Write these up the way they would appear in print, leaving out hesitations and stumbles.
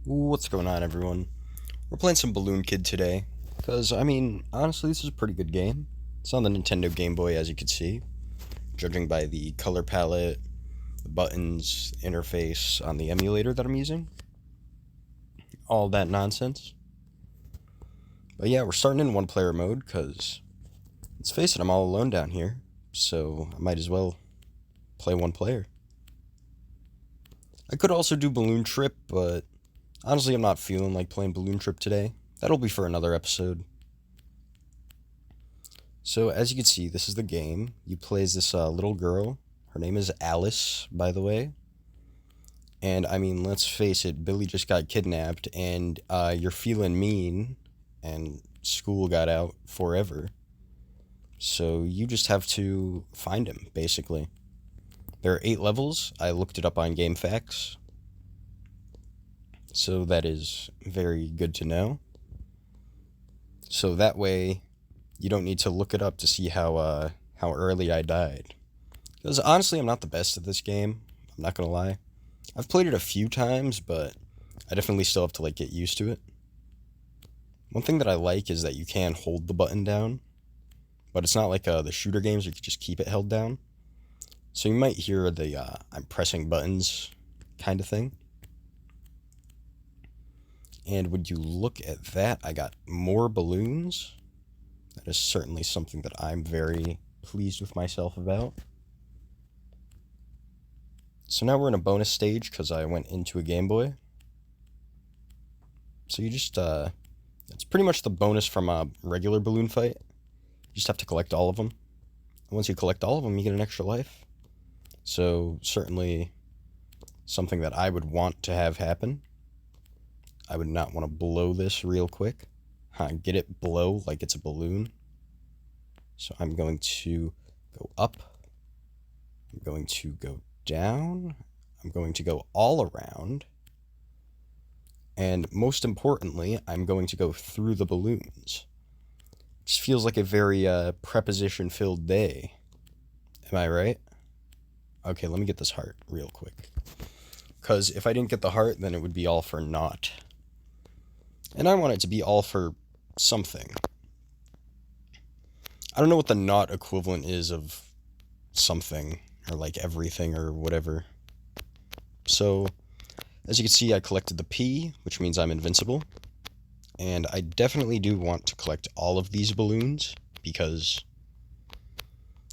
What's going on, everyone? We're playing some Balloon Kid today, because, honestly, this is a pretty good game. It's on the Nintendo Game Boy, as you can see, judging by the color palette, the buttons, interface on the emulator that I'm using. All that nonsense. But yeah, we're starting in one-player mode, because, let's face it, I'm all alone down here, so I might as well play one player. I could also do Balloon Trip, but honestly, I'm not feeling like playing Balloon Trip today. That'll be for another episode. So, as you can see, this is the game. You play as this little girl. Her name is Alice, by the way. And, let's face it, Billy just got kidnapped, and you're feeling mean, and school got out forever. So, you just have to find him, basically. There are 8 levels. I looked it up on GameFAQs. So, that is very good to know. So, that way, you don't need to look it up to see how early I died. Because honestly, I'm not the best at this game. I'm not gonna lie. I've played it a few times, but I definitely still have to get used to it. One thing that I like is that you can hold the button down, but it's not like the shooter games where you can just keep it held down. So you might hear the I'm pressing buttons kind of thing. And would you look at that, I got more balloons. That is certainly something that I'm very pleased with myself about. So now we're in a bonus stage because I went into a Game Boy. So you just, it's pretty much the bonus from a regular balloon fight. You just have to collect all of them. And once you collect all of them, you get an extra life. So certainly something that I would want to have happen. I would not want to blow this real quick. Get it blow like it's a balloon. So I'm going to go up. I'm going to go down. I'm going to go all around. And most importantly, I'm going to go through the balloons. Just feels like a very preposition-filled day. Am I right? Okay, let me get this heart real quick. Because if I didn't get the heart, then it would be all for naught. And I want it to be all for something. I don't know what the naught equivalent is of something, or everything, or whatever. So, as you can see, I collected the P, which means I'm invincible. And I definitely do want to collect all of these balloons, because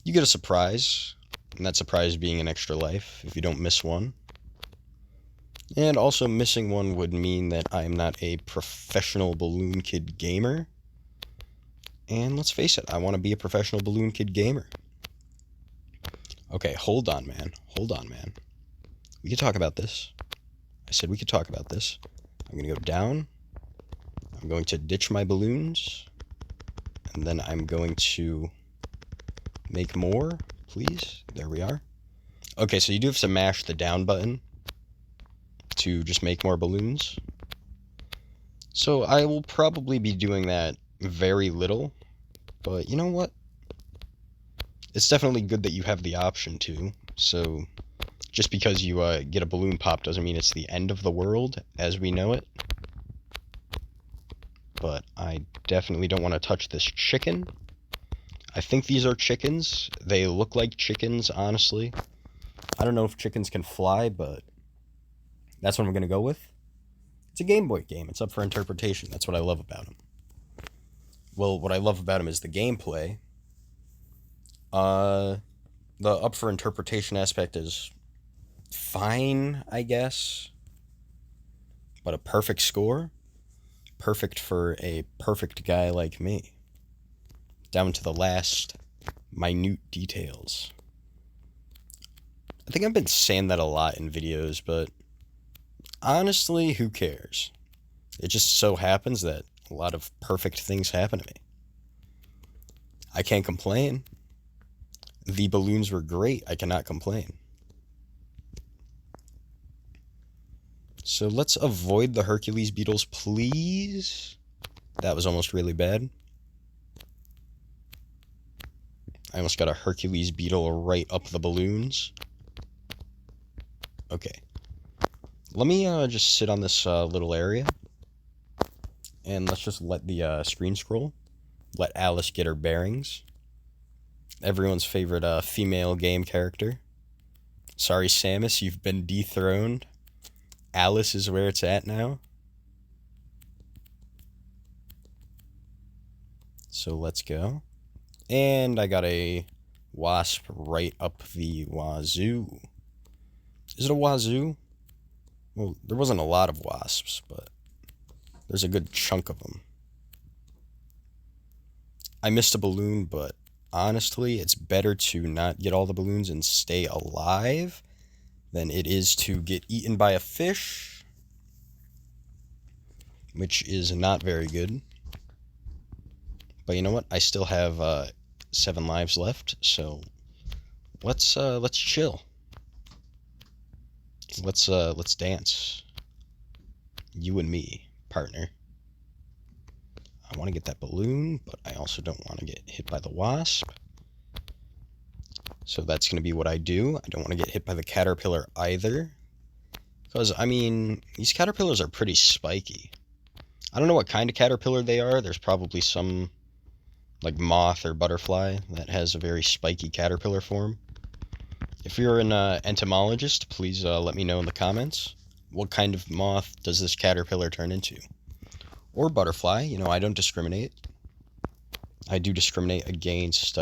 you get a surprise, and that surprise being an extra life if you don't miss one. And also missing one would mean that I am not a professional Balloon Kid gamer. And let's face it, I want to be a professional Balloon Kid gamer. Okay, hold on, man. Hold on, man. We could talk about this. I said we could talk about this. I'm going to go down. I'm going to ditch my balloons. And then I'm going to make more, please. There we are. Okay, so you do have to mash the down button to just make more balloons. So I will probably be doing that very little, but you know what? It's definitely good that you have the option to, so just because you get a balloon pop doesn't mean it's the end of the world as we know it. But I definitely don't want to touch this chicken. I think these are chickens. They look like chickens, honestly. I don't know if chickens can fly, but that's what I'm going to go with. It's a Game Boy game. It's up for interpretation. That's what I love about them. Well, what I love about them is the gameplay. The up for interpretation aspect is fine, I guess. But a perfect score? Perfect for a perfect guy like me. Down to the last minute details. I think I've been saying that a lot in videos, but honestly, who cares? It just so happens that a lot of perfect things happen to me. I can't complain. The balloons were great. I cannot complain. So let's avoid the Hercules beetles, please. That was almost really bad. I almost got a Hercules beetle right up the balloons. Okay. Let me just sit on this little area, and let's just let the screen scroll. Let Alice get her bearings. Everyone's favorite female game character. Sorry, Samus, you've been dethroned. Alice is where it's at now. So let's go. And I got a wasp right up the wazoo. Is it a wazoo? Well, there wasn't a lot of wasps, but there's a good chunk of them. I missed a balloon, but honestly, it's better to not get all the balloons and stay alive than it is to get eaten by a fish, which is not very good. But you know what? I still have 7 lives left, so let's chill. Let's dance. You and me, partner. I want to get that balloon, but I also don't want to get hit by the wasp. So that's going to be what I do. I don't want to get hit by the caterpillar either. Because, I mean, these caterpillars are pretty spiky. I don't know what kind of caterpillar they are. There's probably some, like, moth or butterfly that has a very spiky caterpillar form. If you're an entomologist, please let me know in the comments. What kind of moth does this caterpillar turn into? Or butterfly, you know, I don't discriminate. I do discriminate against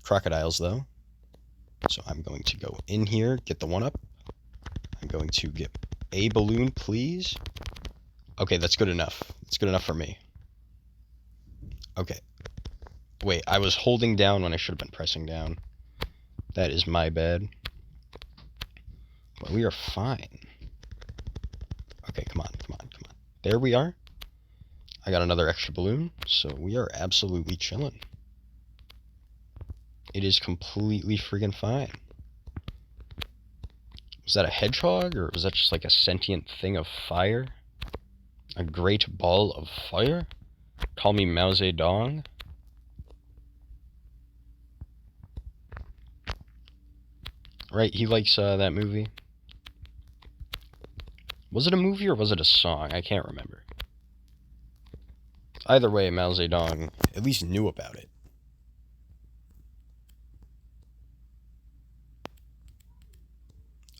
crocodiles, though. So I'm going to go in here, get the 1-up. I'm going to get a balloon, please. Okay, that's good enough. That's good enough for me. Okay. Wait, I was holding down when I should have been pressing down. That is my bad. But we are fine. Okay, come on. There we are. I got another extra balloon, so we are absolutely chilling. It is completely friggin' fine. Was that a hedgehog, or was that just like a sentient thing of fire? A great ball of fire? Call me Mao Zedong? Right, he likes that movie. Was it a movie or was it a song? I can't remember. Either way, Mao Zedong at least knew about it.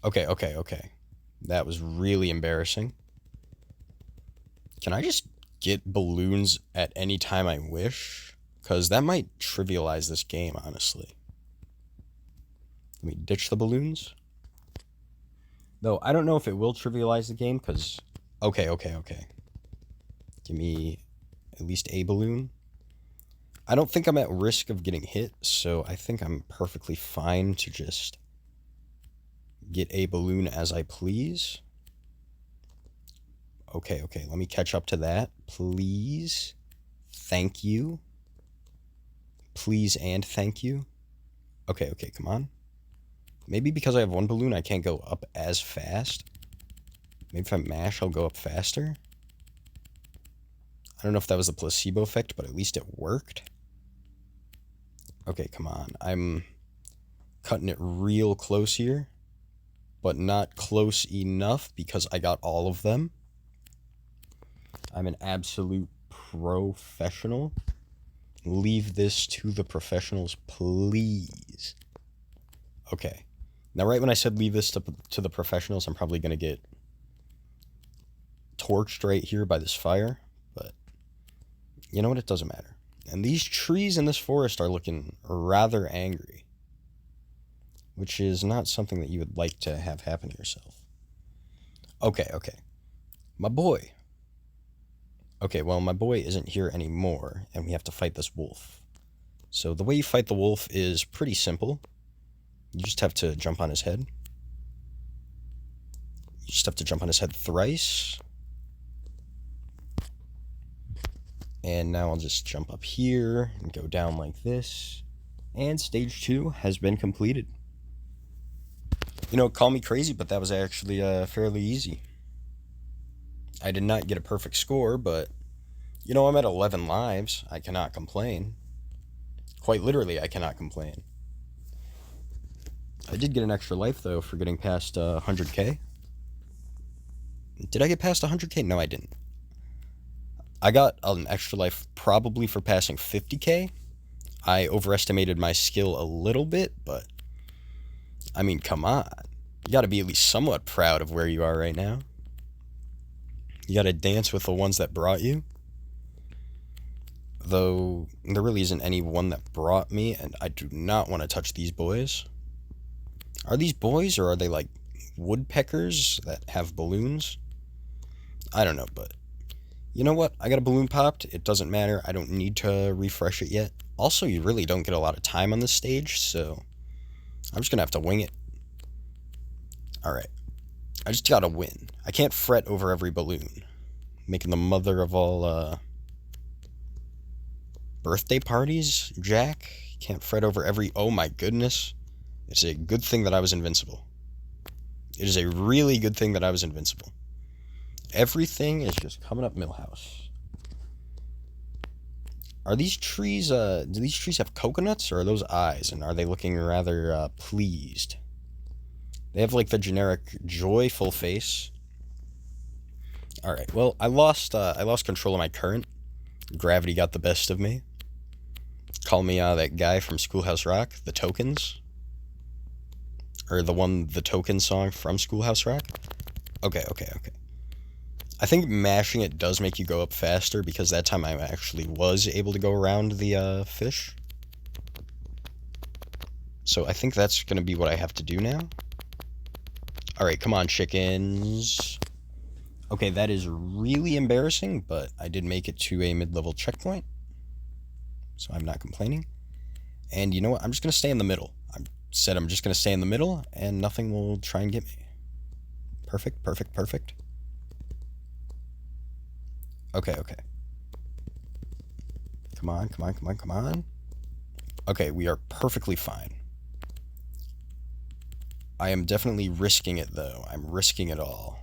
Okay. That was really embarrassing. Can I just get balloons at any time I wish? Because that might trivialize this game, honestly. Let me ditch the balloons. Though, I don't know if it will trivialize the game, because... Okay. Give me at least a balloon. I don't think I'm at risk of getting hit, so I think I'm perfectly fine to just get a balloon as I please. Okay, let me catch up to that, please. Thank you. Please and thank you. Okay, come on. Maybe because I have 1 balloon, I can't go up as fast. Maybe if I mash, I'll go up faster. I don't know if that was a placebo effect, but at least it worked. Okay, come on. I'm cutting it real close here, but not close enough because I got all of them. I'm an absolute professional. Leave this to the professionals, please. Okay. Now, right when I said leave this to the professionals, I'm probably going to get torched right here by this fire. But you know what? It doesn't matter. And these trees in this forest are looking rather angry, which is not something that you would like to have happen to yourself. Okay. My boy. Okay, well, my boy isn't here anymore, and we have to fight this wolf. So the way you fight the wolf is pretty simple. You just have to jump on his head. You just have to jump on his head thrice. And now I'll just jump up here and go down like this. And stage 2 has been completed. You know, call me crazy, but that was actually fairly easy. I did not get a perfect score, but, you know, I'm at 11 lives. I cannot complain. Quite literally, I cannot complain. I did get an extra life, though, for getting past 100k. Did I get past 100k? No, I didn't. I got an extra life probably for passing 50k. I overestimated my skill a little bit, but I mean, come on. You gotta be at least somewhat proud of where you are right now. You gotta dance with the ones that brought you. Though, there really isn't any one that brought me, and I do not want to touch these boys. Are these boys, or are they like woodpeckers that have balloons? I don't know, but you know what? I got a balloon popped. It doesn't matter. I don't need to refresh it yet. Also, you really don't get a lot of time on this stage, so I'm just gonna have to wing it. Alright. I just gotta win. I can't fret over every balloon. Making the mother of all, birthday parties, Jack? Can't fret over every... Oh my goodness. It's a good thing that I was invincible. It is a really good thing that I was invincible. Everything is just coming up Millhouse. Are these trees, do these trees have coconuts, or are those eyes? And are they looking rather, pleased? They have, like, the generic joyful face. Alright, well, I lost control of my current. Gravity got the best of me. Call me, that guy from Schoolhouse Rock, The Tokens. Or the Token song from Schoolhouse Rock. Okay. I think mashing it does make you go up faster, because that time I actually was able to go around the, fish. So I think that's gonna be what I have to do now. Alright, come on, chickens. Okay, that is really embarrassing, but I did make it to a mid-level checkpoint. So I'm not complaining. And you know what? I'm just gonna stay in the middle. I'm just gonna stay in the middle, and nothing will try and get me. Perfect. Okay. Come on. Okay, we are perfectly fine. I am definitely risking it, though. I'm risking it all.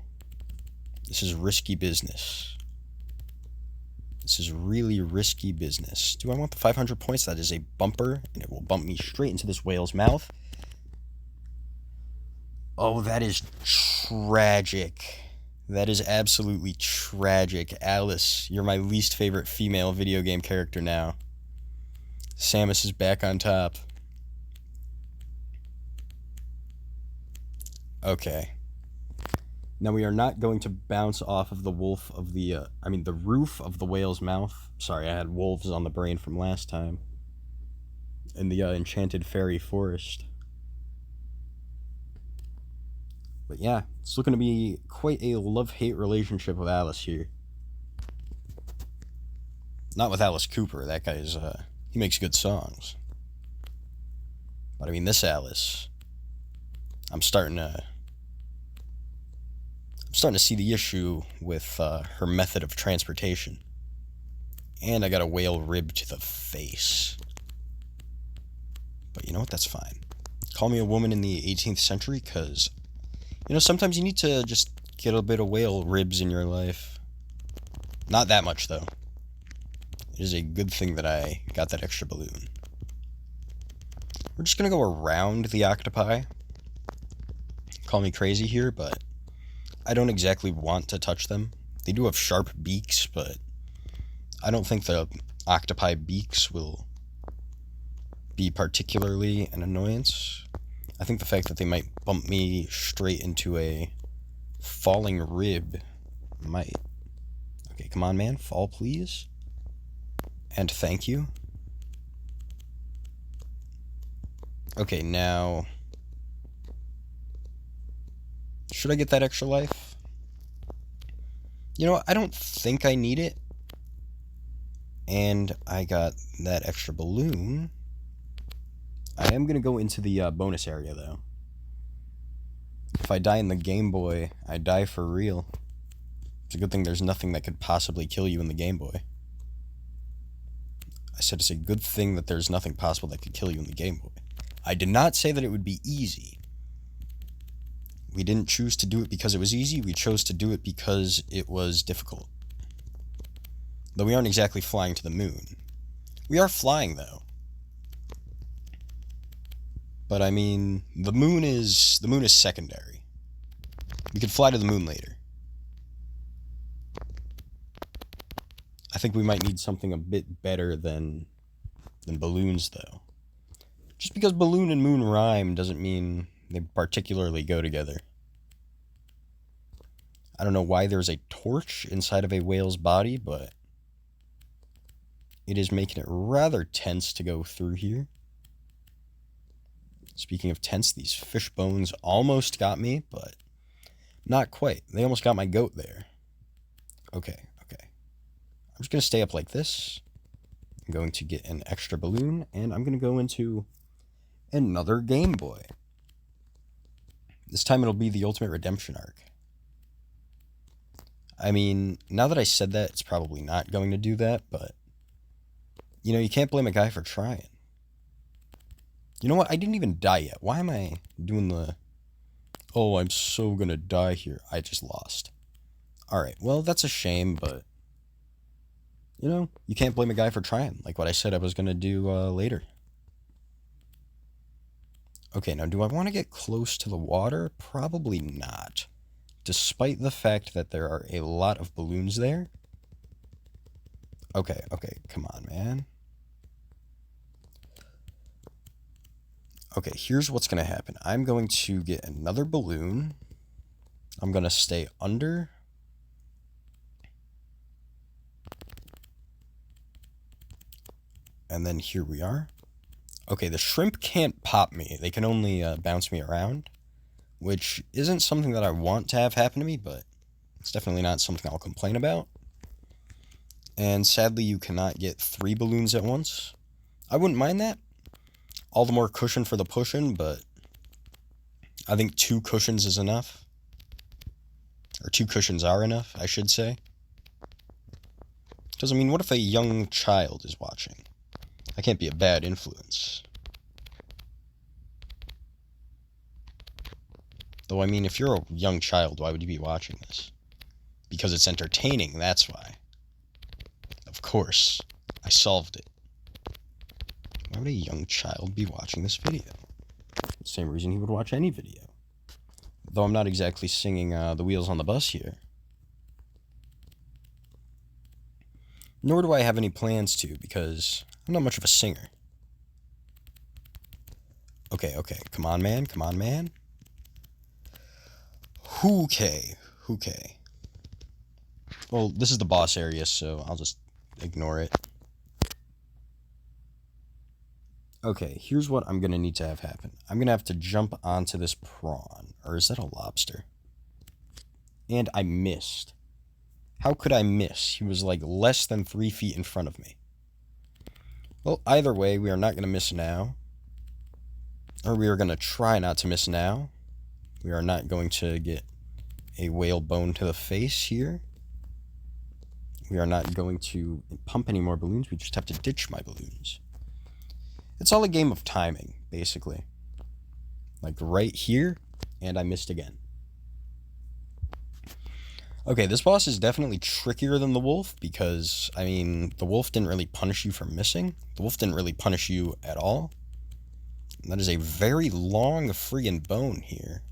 This is risky business. This is really risky business. Do I want the 500 points? That is a bumper, and it will bump me straight into this whale's mouth. Oh, that is tragic. That is absolutely tragic. Alice, you're my least favorite female video game character now. Samus is back on top. Okay. Now we are not going to bounce off of the the roof of the whale's mouth. Sorry, I had wolves on the brain from last time. In the enchanted fairy forest. But yeah, it's looking to be quite a love-hate relationship with Alice here. Not with Alice Cooper. That guy's, he makes good songs. But I mean, this Alice, I'm starting to see the issue with her method of transportation. And I got a whale rib to the face. But you know what? That's fine. Call me a woman in the 18th century, because, you know, sometimes you need to just get a bit of whale ribs in your life. Not that much, though. It is a good thing that I got that extra balloon. We're just gonna go around the octopi. Call me crazy here, but I don't exactly want to touch them. They do have sharp beaks, but I don't think the octopi beaks will be particularly an annoyance. I think the fact that they might bump me straight into a falling rib might. Okay, come on, man. Fall, please. And thank you. Okay, now... should I get that extra life? You know what? I don't think I need it. And I got that extra balloon. I am going to go into the bonus area, though. If I die in the Game Boy, I die for real. It's a good thing there's nothing that could possibly kill you in the Game Boy. I said it's a good thing that there's nothing possible that could kill you in the Game Boy. I did not say that it would be easy. We didn't choose to do it because it was easy. We chose to do it because it was difficult. Though we aren't exactly flying to the moon. We are flying, though. But I mean, the moon is secondary. We could fly to the moon later. I think we might need something a bit better than balloons, though. Just because balloon and moon rhyme doesn't mean they particularly go together. I don't know why there's a torch inside of a whale's body, but it is making it rather tense to go through here. Speaking of tense, these fish bones almost got me, but not quite. They almost got my goat there. Okay. I'm just going to stay up like this. I'm going to get an extra balloon, and I'm going to go into another Game Boy. This time it'll be the Ultimate Redemption arc. I mean, now that I said that, it's probably not going to do that, but, you know, you can't blame a guy for trying. You know what? I didn't even die yet. Why am I doing the, oh, I'm so gonna die here? I just lost. Alright, well, that's a shame, but, you know, you can't blame a guy for trying, like what I said I was gonna do later. Okay, now do I want to get close to the water? Probably not. Despite the fact that there are a lot of balloons there. Okay, come on, man. Okay, here's what's going to happen. I'm going to get another balloon. I'm going to stay under. And then here we are. Okay, the shrimp can't pop me. They can only bounce me around, which isn't something that I want to have happen to me, but it's definitely not something I'll complain about. And sadly, you cannot get 3 balloons at once. I wouldn't mind that. All the more cushion for the pushing, but I think 2 cushions is enough. Or 2 cushions are enough, I should say. Because, I mean, what if a young child is watching? I can't be a bad influence. Though, I mean, if you're a young child, why would you be watching this? Because it's entertaining, that's why. Of course, I solved it. Why would a young child be watching this video? The same reason he would watch any video. Though I'm not exactly singing The Wheels on the Bus here. Nor do I have any plans to, because I'm not much of a singer. Okay, come on, man. Okay. Well, this is the boss area, so I'll just ignore it. Okay, here's what I'm going to need to have happen. I'm going to have to jump onto this prawn. Or is that a lobster? And I missed. How could I miss? He was like less than 3 feet in front of me. Well, either way, we are not going to miss now. Or we are going to try not to miss now. We are not going to get a whale bone to the face here. We are not going to pump any more balloons. We just have to ditch my balloons. It's all a game of timing, basically. Like right here, and I missed again. Okay, this boss is definitely trickier than the wolf because, I mean, the wolf didn't really punish you for missing. The wolf didn't really punish you at all. And that is a very long friggin' bone here,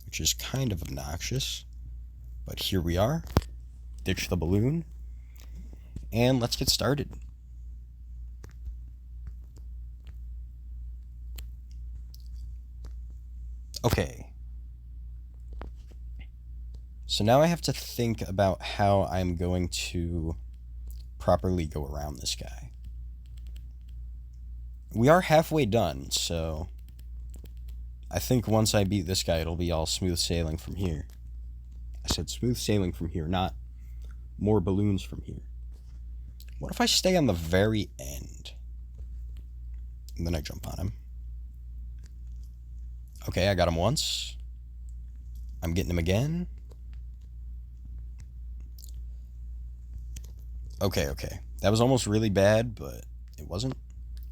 which is kind of obnoxious. But here we are. Ditch the balloon. And let's get started. Okay. So now I have to think about how I'm going to properly go around this guy. We are halfway done, so I think once I beat this guy, it'll be all smooth sailing from here. I said smooth sailing from here, not more balloons from here. What if I stay on the very end? And then I jump on him. Okay, I got him once. I'm getting him again. Okay. That was almost really bad, but it wasn't.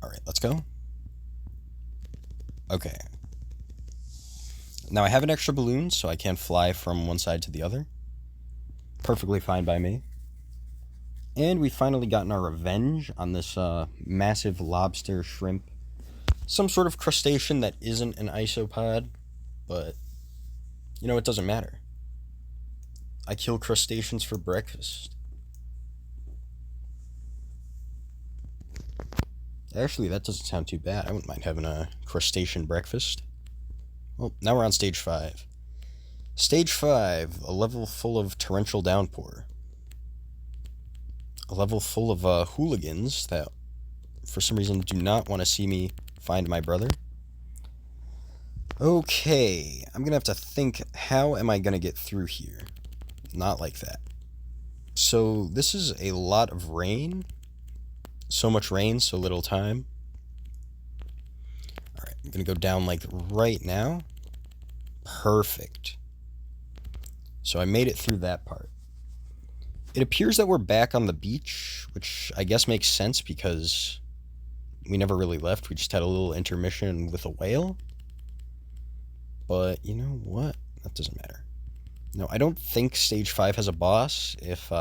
Alright, let's go. Okay. Now I have an extra balloon, so I can fly from one side to the other. Perfectly fine by me. And we've finally gotten our revenge on this massive lobster, shrimp, some sort of crustacean that isn't an isopod, but, you know, it doesn't matter. I kill crustaceans for breakfast. Actually, that doesn't sound too bad. I wouldn't mind having a crustacean breakfast. Well, now we're on stage 5. Stage 5, a level full of torrential downpour. A level full of hooligans that, for some reason, do not want to see me find my brother. Okay, I'm gonna have to think, how am I gonna get through here? Not like that. So, this is a lot of rain. So much rain, so little time. Alright, I'm gonna go down like right now. Perfect. So I made it through that part. It appears that we're back on the beach, which I guess makes sense because we never really left. We just had a little intermission with a whale. But you know what? That doesn't matter. No, I don't think Stage 5 has a boss, if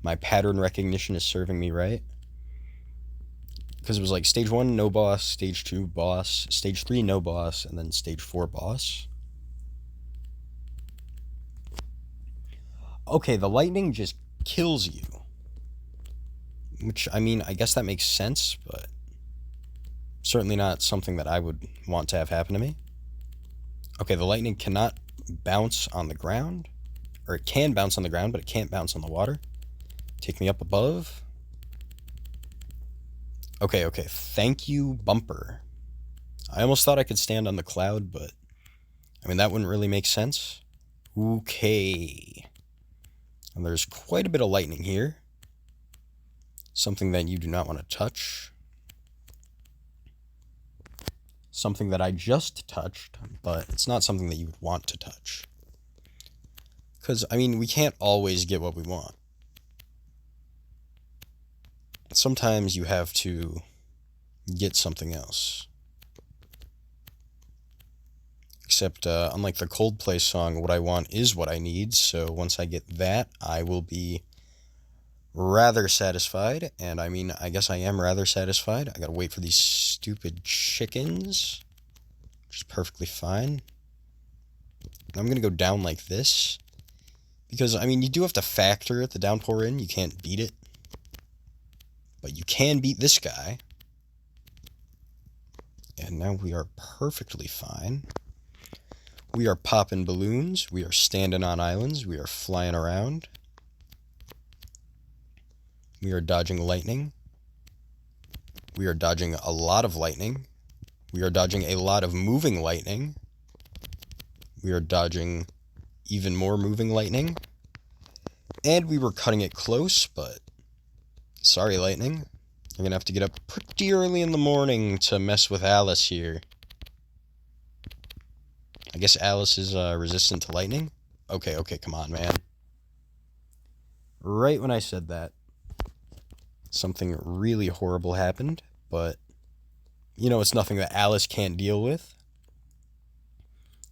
my pattern recognition is serving me right. Because it was like Stage 1, no boss, Stage 2, boss, Stage 3, no boss, and then Stage 4, boss. Okay, the lightning just kills you. Which, I mean, I guess that makes sense, but certainly not something that I would want to have happen to me. Okay, the lightning cannot bounce on the ground. Or it can bounce on the ground, but it can't bounce on the water. Take me up above. Okay, thank you, bumper. I almost thought I could stand on the cloud, but I mean, that wouldn't really make sense. Okay. And there's quite a bit of lightning here. Something that you do not want to touch. Something that I just touched, but it's not something that you would want to touch. Because, I mean, we can't always get what we want. Sometimes you have to get something else. Except, unlike the Coldplay song, what I want is what I need, so once I get that, I will be rather satisfied, and I mean, I guess I am rather satisfied. I gotta wait for these stupid chickens, which is perfectly fine. I'm gonna go down like this, because, I mean, you do have to factor the downpour in. You can't beat it. But you can beat this guy. And now we are perfectly fine. We are popping balloons. We are standing on islands. We are flying around. We are dodging lightning. We are dodging a lot of lightning. We are dodging a lot of moving lightning. We are dodging even more moving lightning. And we were cutting it close, but sorry, lightning. You're gonna have to get up pretty early in the morning to mess with Alice here. I guess Alice is resistant to lightning? Okay, come on, man. Right when I said that, something really horrible happened, but you know, it's nothing that Alice can't deal with.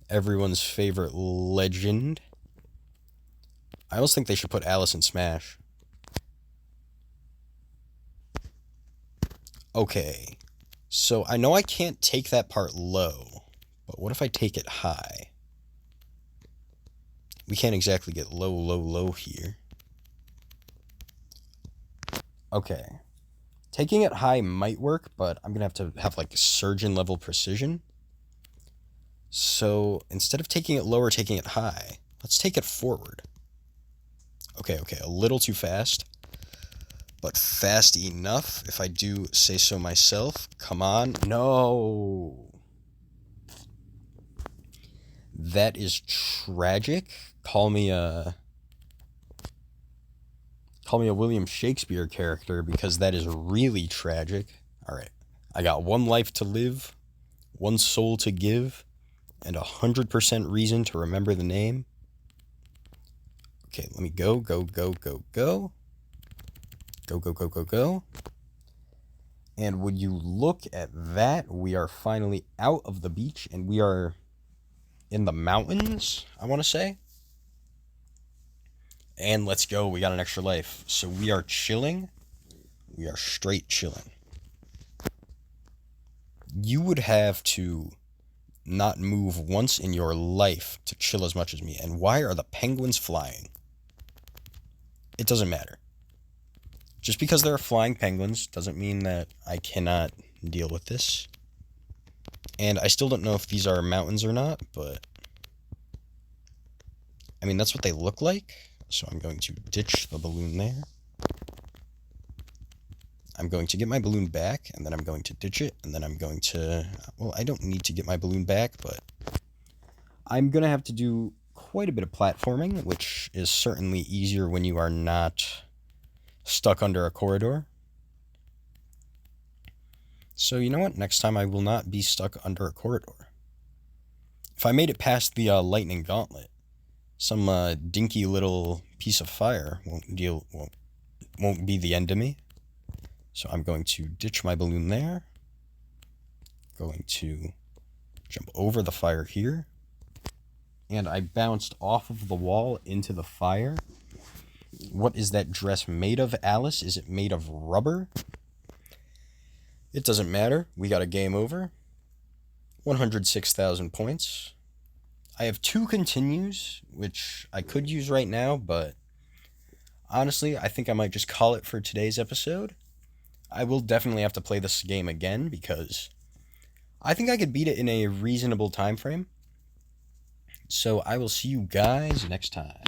Everyone's favorite legend. I almost think they should put Alice in Smash. Okay, so I know I can't take that part low, but what if I take it high? We can't exactly get low here. Okay. Taking it high might work, but I'm going to have like surgeon level precision. So instead of taking it lower, taking it high, let's take it forward. Okay, a little too fast, but fast enough, if I do say so myself. Come on. No. That is tragic. Call me a William Shakespeare character, because that is really tragic. All right. I got one life to live, one soul to give, and 100% reason to remember the name. Okay, let me go. Go. And would you look at that? We are finally out of the beach, and we are in the mountains, I want to say. And let's go. We got an extra life. So we are chilling. We are straight chilling. You would have to not move once in your life to chill as much as me. And why are the penguins flying? It doesn't matter. Just because there are flying penguins doesn't mean that I cannot deal with this. And I still don't know if these are mountains or not, but I mean, that's what they look like. So I'm going to ditch the balloon there. I'm going to get my balloon back, and then I'm going to ditch it, and then I'm going to... Well, I don't need to get my balloon back, but I'm going to have to do quite a bit of platforming, which is certainly easier when you are not stuck under a corridor. So you know what? Next time I will not be stuck under a corridor. If I made it past the lightning gauntlet, some dinky little piece of fire won't be the end of me. So I'm going to ditch my balloon there. Going to jump over the fire here. And I bounced off of the wall into the fire. What is that dress made of, Alice? Is it made of rubber? It doesn't matter. We got a game over. 106,000 points. I have 2 continues, which I could use right now, but honestly, I think I might just call it for today's episode. I will definitely have to play this game again because I think I could beat it in a reasonable time frame. So I will see you guys next time.